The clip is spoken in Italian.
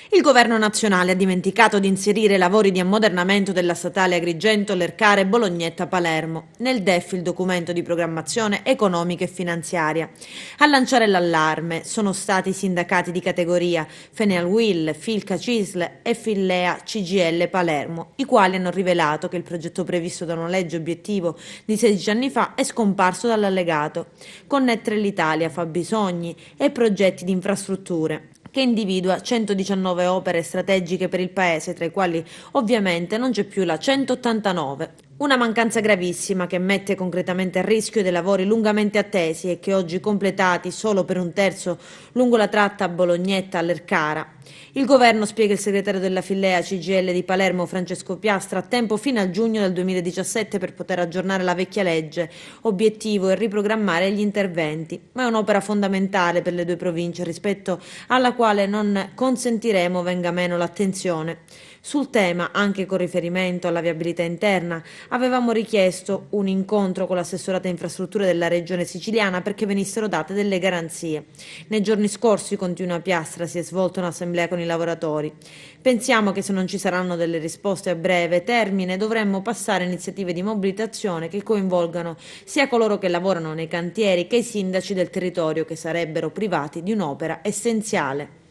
Il governo nazionale ha dimenticato di inserire i lavori di ammodernamento della statale Agrigento, Lercare, Bolognetta, Palermo nel DEF, il documento di programmazione economica e finanziaria. A lanciare l'allarme sono stati i sindacati di categoria Fenelwil, Filca Cisl e Fillea CGL Palermo, i quali hanno rivelato che il progetto previsto da una legge obiettivo di 16 anni fa è scomparso dall'allegato. Connettere l'Italia, fabbisogni e progetti di infrastrutture, che individua 119 opere strategiche per il Paese, tra i quali ovviamente non c'è più la 189. Una mancanza gravissima che mette concretamente a rischio dei lavori lungamente attesi e che oggi completati solo per un terzo lungo la tratta Bolognetta-Lercara. Il governo, spiega il segretario della Fillea CGL di Palermo Francesco Piastra, ha tempo fino a giugno del 2017 per poter aggiornare la vecchia legge, obiettivo e riprogrammare gli interventi, ma è un'opera fondamentale per le due province rispetto alla quale non consentiremo venga meno l'attenzione. Sul tema, anche con riferimento alla viabilità interna, avevamo richiesto un incontro con l'assessorata infrastrutture della regione siciliana perché venissero date delle garanzie. Nei giorni scorsi, continua Piastra, si è svolta un'assemblea con i lavoratori. Pensiamo che se non ci saranno delle risposte a breve termine dovremmo passare a iniziative di mobilitazione che coinvolgano sia coloro che lavorano nei cantieri che i sindaci del territorio che sarebbero privati di un'opera essenziale.